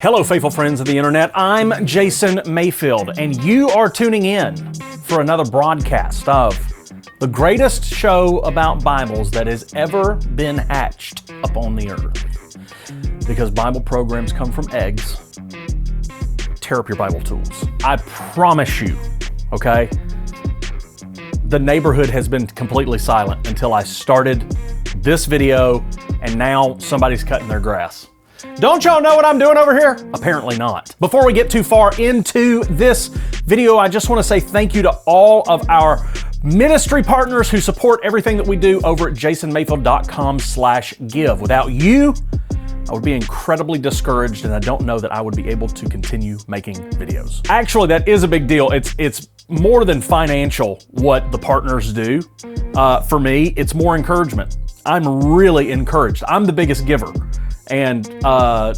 Hello, faithful friends of the internet. I'm Jason Mayfield, and you are tuning in for another broadcast of the greatest show about Bibles that has ever been hatched upon the earth. Because Bible programs come from eggs. Tear up your Bible tools. I promise you, okay? The neighborhood has been completely silent until I started this video, and now somebody's cutting their grass. Don't y'all know what I'm doing over here? Apparently not. Before we get too far into this video, I just want to say thank you to all of our ministry partners who support everything that we do over at jasonmayfield.com/give. Without you, I would be incredibly discouraged, and I don't know that I would be able to continue making videos. Actually, that is a big deal. It's more than financial what the partners do. For me, it's more encouragement. I'm really encouraged. I'm the biggest giver. And I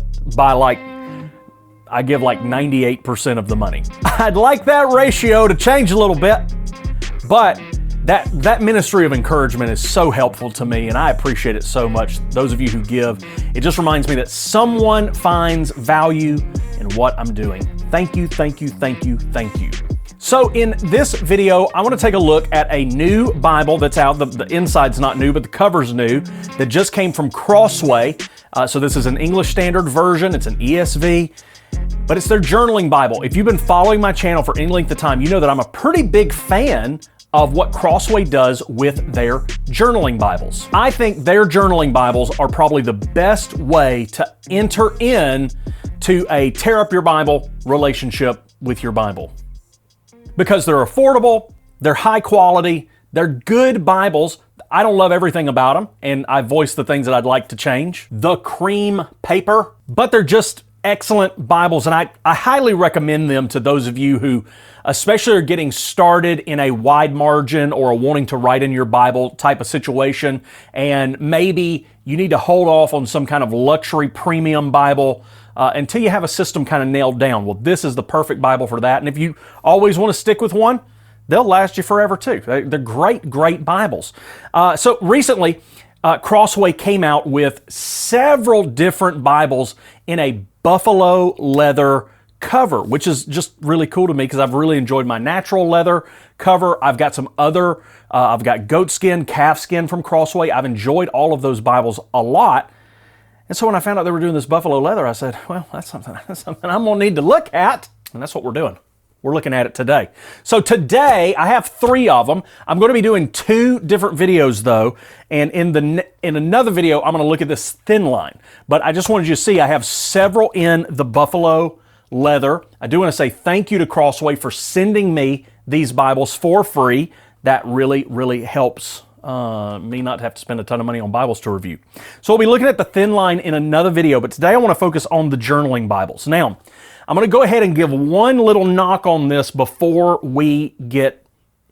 give like 98% of the money. I'd like that ratio to change a little bit, but that ministry of encouragement is so helpful to me, and I appreciate it so much. Those of you who give, it just reminds me that someone finds value in what I'm doing. Thank you, thank you, thank you, thank you. So in this video, I want to take a look at a new Bible that's out. The inside's not new, but the cover's new, that just came from Crossway. So this is an English Standard Version. It's an ESV, but it's their journaling Bible. If you've been following my channel for any length of time, you know that I'm a pretty big fan of what Crossway does with their journaling Bibles. I think their journaling Bibles are probably the best way to enter in to a tear up your Bible relationship with your Bible. Because they're affordable, they're high quality, they're good Bibles. I don't love everything about them, and I voiced the things that I'd like to change. The cream paper, but they're just excellent Bibles, and I highly recommend them to those of you who especially are getting started in a wide margin or a wanting to write in your Bible type of situation, and maybe you need to hold off on some kind of luxury premium Bible until you have a system kind of nailed down. Well, this is the perfect Bible for that, and if you always want to stick with one, they'll last you forever too. They're great Bibles. So recently, Crossway came out with several different Bibles in a buffalo leather cover, which is just really cool to me because I've really enjoyed my natural leather cover. I've got some other, I've got goat skin, calf skin from Crossway. I've enjoyed all of those Bibles a lot. And so when I found out they were doing this buffalo leather, I said, well, that's something I'm gonna need to look at. And that's what we're doing. We're looking at it today. So today, I have 3 of them. I'm going to be doing 2 different videos though, and in another video, I'm going to look at this thin line. But I just wanted you to see I have several in the buffalo leather. I do want to say thank you to Crossway for sending me these Bibles for free. That really, really helps me not to have to spend a ton of money on Bibles to review. So we'll be looking at the thin line in another video, but today I want to focus on the journaling Bibles. Now, I'm going to go ahead and give one little knock on this before we get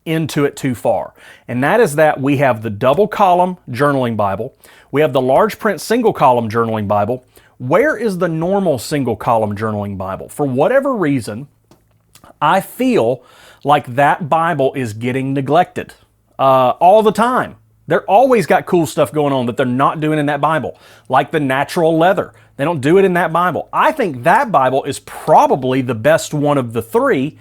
into it too far. And that is that we have the double column journaling Bible. We have the large print single column journaling Bible. Where is the normal single column journaling Bible? For whatever reason, I feel like that Bible is getting neglected all the time. They're always got cool stuff going on that they're not doing in that Bible, like the natural leather. They don't do it in that Bible. I think that Bible is probably the best one of the 3.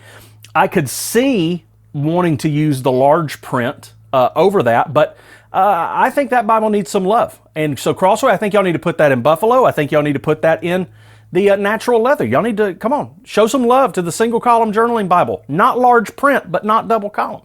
I could see wanting to use the large print over that, but I think that Bible needs some love. And so Crossway, I think y'all need to put that in buffalo. I think y'all need to put that in the natural leather. Y'all need to, come on, show some love to the single column journaling Bible. Not large print, but not double column.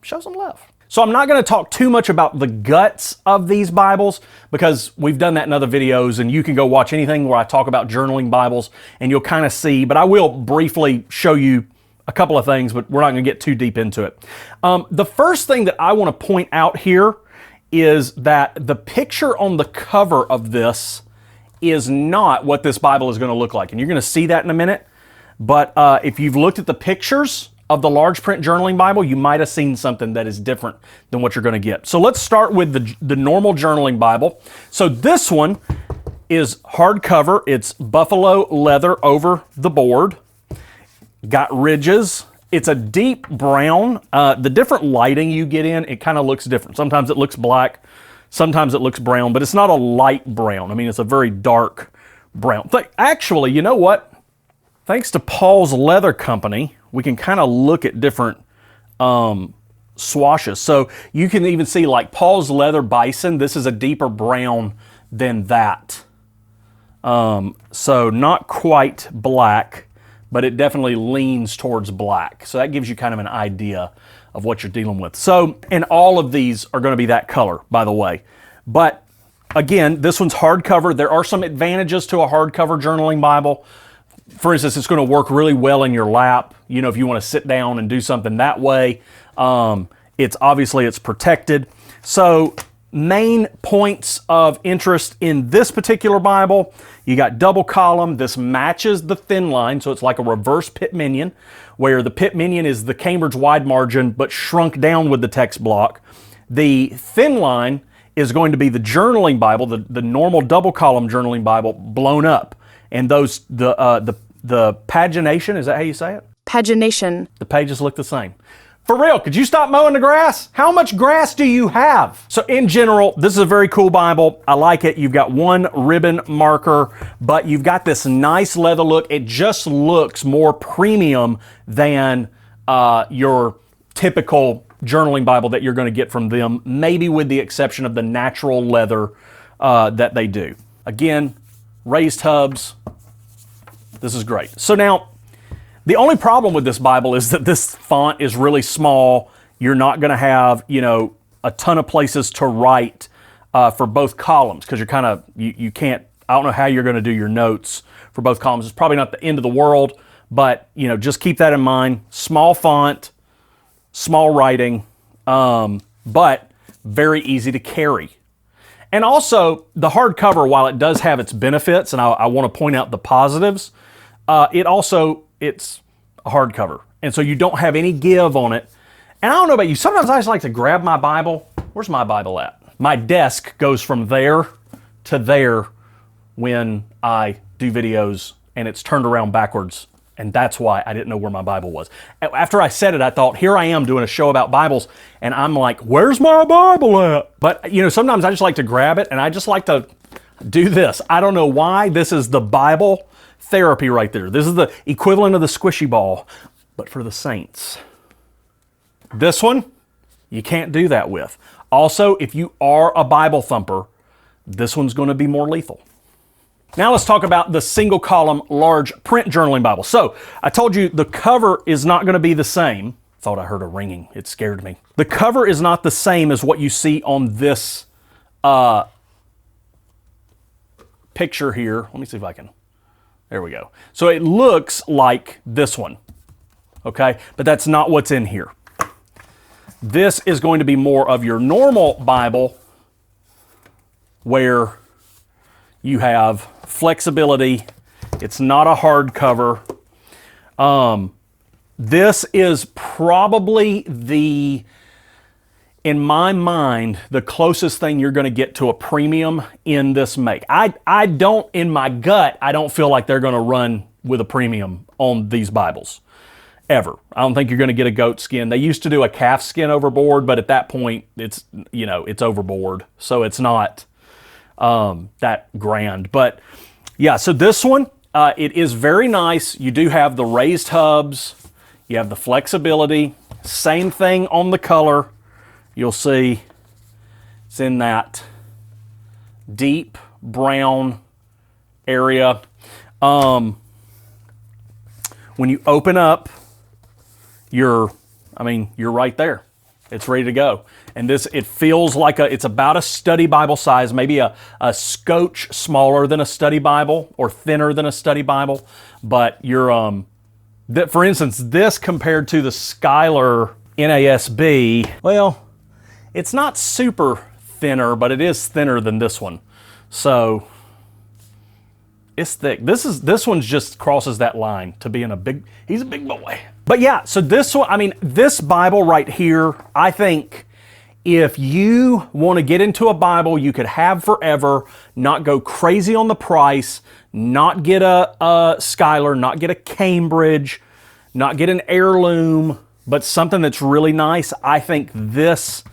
Show some love. So I'm not going to talk too much about the guts of these Bibles because we've done that in other videos, and you can go watch anything where I talk about journaling Bibles and you'll kind of see, but I will briefly show you a couple of things, but we're not going to get too deep into it. The first thing that I want to point out here is that the picture on the cover of this is not what this Bible is going to look like, and you're going to see that in a minute. But if you've looked at the pictures of the large print journaling Bible, you might have seen something that is different than what you're going to get. So let's start with the normal journaling Bible. So this one is hardcover. It's buffalo leather over the board. Got ridges. It's a deep brown. The different lighting you get in, it kind of looks different. Sometimes it looks black, sometimes it looks brown, but it's not a light brown. I mean, it's a very dark brown. Actually, you know what? Thanks to Paul's Leather Company, we can kind of look at different swashes. So you can even see like Paul's Leather Bison, this is a deeper brown than that. So not quite black, but it definitely leans towards black. So that gives you kind of an idea of what you're dealing with. So, and all of these are going to be that color, by the way. But again, this one's hardcover. There are some advantages to a hardcover journaling Bible. For instance, it's going to work really well in your lap. You know, if you want to sit down and do something that way, it's protected. So main points of interest in this particular Bible, you got double column. This matches the thin line, so it's like a reverse Pitt Minion, where the Pitt Minion is the Cambridge wide margin, but shrunk down with the text block. The thin line is going to be the journaling Bible, the normal double column journaling Bible, blown up. And those, the pagination, is that how you say it? Pagination. The pages look the same. For real, could you stop mowing the grass? How much grass do you have? So in general, this is a very cool Bible. I like it. You've got one ribbon marker, but you've got this nice leather look. It just looks more premium than your typical journaling Bible that you're going to get from them, maybe with the exception of the natural leather that they do. Again, raised hubs. This is great. So now, the only problem with this Bible is that this font is really small. You're not going to have, you know, a ton of places to write for both columns, because you're you can't, I don't know how you're going to do your notes for both columns. It's probably not the end of the world, but, you know, just keep that in mind. Small font, small writing, but very easy to carry. And also, the hardcover, while it does have its benefits, and I want to point out the positives, it's a hardcover. And so you don't have any give on it. And I don't know about you, sometimes I just like to grab my Bible. Where's my Bible at? My desk goes from there to there when I do videos, and it's turned around backwards. And that's why I didn't know where my Bible was. After I said it, I thought, here I am doing a show about Bibles, and I'm like, where's my Bible at? But, you know, sometimes I just like to grab it, and I just like to do this. I don't know why. This is the Bible therapy right there. This is the equivalent of the squishy ball, but for the saints. This one, you can't do that with. Also, if you are a Bible thumper, this one's going to be more lethal. Now let's talk about the single column large print journaling Bible. So I told you the cover is not going to be the same. Thought I heard a ringing. It scared me. The cover is not the same as what you see on this picture here. Let me see if I can. There we go. So it looks like this one, okay? But that's not what's in here. This is going to be more of your normal Bible, where you have flexibility. It's not a hardcover. This is probably in my mind, the closest thing you're going to get to a premium in this make. I don't, in my gut, I don't feel like they're going to run with a premium on these Bibles, ever. I don't think you're going to get a goat skin. They used to do a calf skin overboard, but at that point, it's, you know, it's overboard. So it's not that grand. But yeah, so this one, it is very nice. You do have the raised hubs. You have the flexibility. Same thing on the color. You'll see it's in that deep brown area. When you open up, you're right there. It's ready to go. And this, it feels like it's about a study Bible size, maybe a scotch smaller than a study Bible or thinner than a study Bible. But you're, for instance, this compared to the Schuyler NASB, well, it's not super thinner, but it is thinner than this one. So it's thick. This one's just crosses that line to being he's a big boy. But yeah, so this one, this Bible right here, I think if you want to get into a Bible you could have forever, not go crazy on the price, not get a Schuyler, not get a Cambridge, not get an heirloom, but something that's really nice, I think this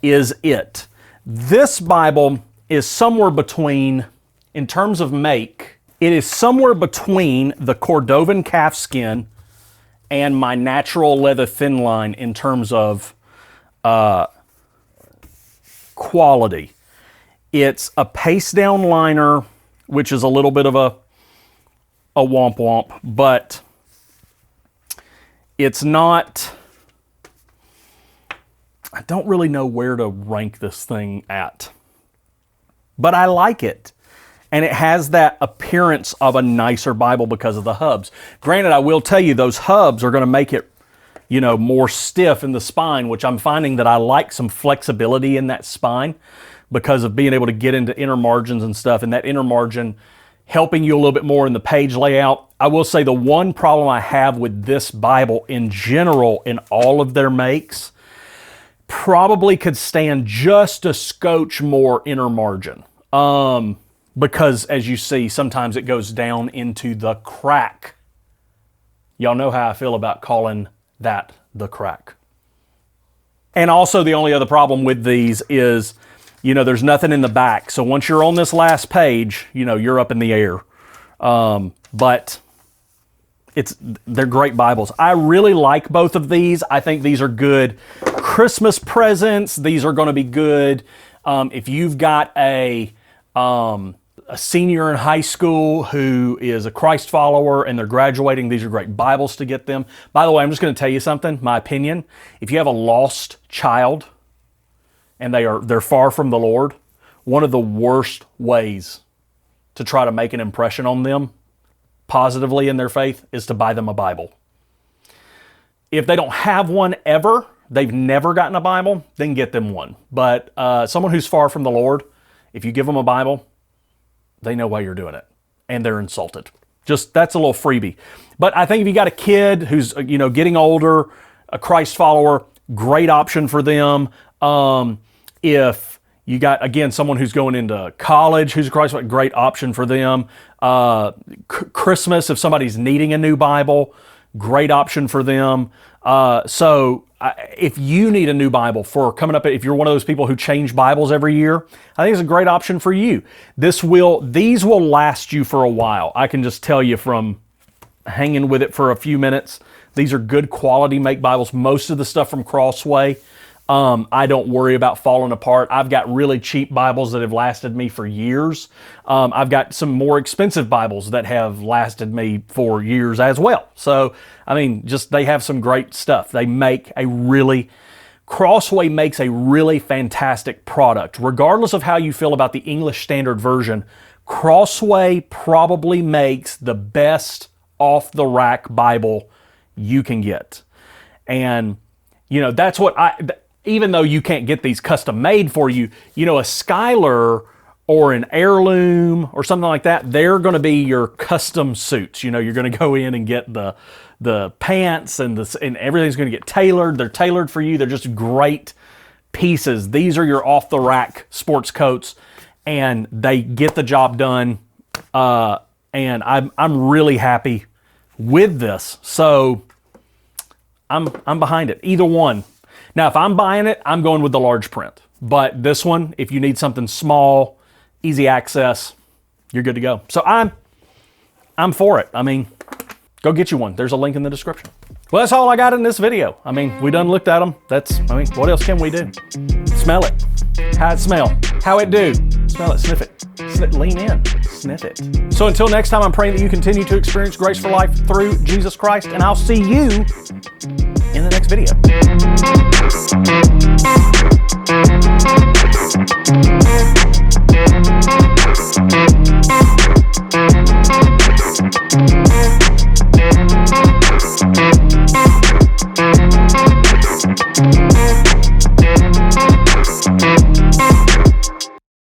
is it. This Bible is somewhere between, in terms of make, It is somewhere between the Cordovan calfskin and my natural leather thin line in terms of quality. It's a paste down liner, which is a little bit of a womp womp, but it's not, I don't really know where to rank this thing at, but I like it. And it has that appearance of a nicer Bible because of the hubs. Granted, I will tell you, those hubs are going to make it, you know, more stiff in the spine, which I'm finding that I like some flexibility in that spine because of being able to get into inner margins and stuff, and that inner margin helping you a little bit more in the page layout. I will say the one problem I have with this Bible in general, in all of their makes, probably could stand just a scotch more inner margin. Because as you see, sometimes it goes down into the crack. Y'all know how I feel about calling that the crack. And also the only other problem with these is, you know, there's nothing in the back. So once you're on this last page, you know, you're up in the air. But they're great Bibles. I really like both of these. I think these are good Christmas presents. These are going to be good if you've got a senior in high school who is a Christ follower and they're graduating. These are great Bibles to get them. By the way, I'm just going to tell you something, my opinion. If you have a lost child and they're far from the Lord, one of the worst ways to try to make an impression on them positively in their faith is to buy them a Bible. If they don't have one ever, they've never gotten a Bible, then get them one. But someone who's far from the Lord, if you give them a Bible, they know why you're doing it, and they're insulted. Just, that's a little freebie. But I think if you got a kid who's, you know, getting older, a Christ follower, great option for them. If you got, again, someone who's going into college who's a Christ follower, great option for them. Christmas, if somebody's needing a new Bible, great option for them. If you need a new Bible for coming up, if you're one of those people who change Bibles every year, I think it's a great option for you. These will last you for a while. I can just tell you from hanging with it for a few minutes. These are good quality make Bibles. Most of the stuff from Crossway, I don't worry about falling apart. I've got really cheap Bibles that have lasted me for years. I've got some more expensive Bibles that have lasted me for years as well. So, I mean, just they have some great stuff. Crossway makes a really fantastic product. Regardless of how you feel about the English Standard Version, Crossway probably makes the best off-the-rack Bible you can get. And, you know, that's what even though you can't get these custom made for you, you know, a Schuyler or an Heirloom or something like that, they're going to be your custom suits. You know, you're going to go in and get the pants and everything's going to get tailored. They're tailored for you. They're just great pieces. These are your off-the-rack sports coats, and they get the job done. And I'm really happy with this. So I'm behind it. Either one. Now, if I'm buying it, I'm going with the large print. But this one, if you need something small, easy access, you're good to go. So I'm for it. I mean, go get you one. There's a link in the description. Well, that's all I got in this video. I mean, we done looked at them. What else can we do? Smell it. How it smell. How it do. Smell it, sniff it. Lean in, sniff it. So until next time, I'm praying that you continue to experience grace for life through Jesus Christ, and I'll see you in the next video.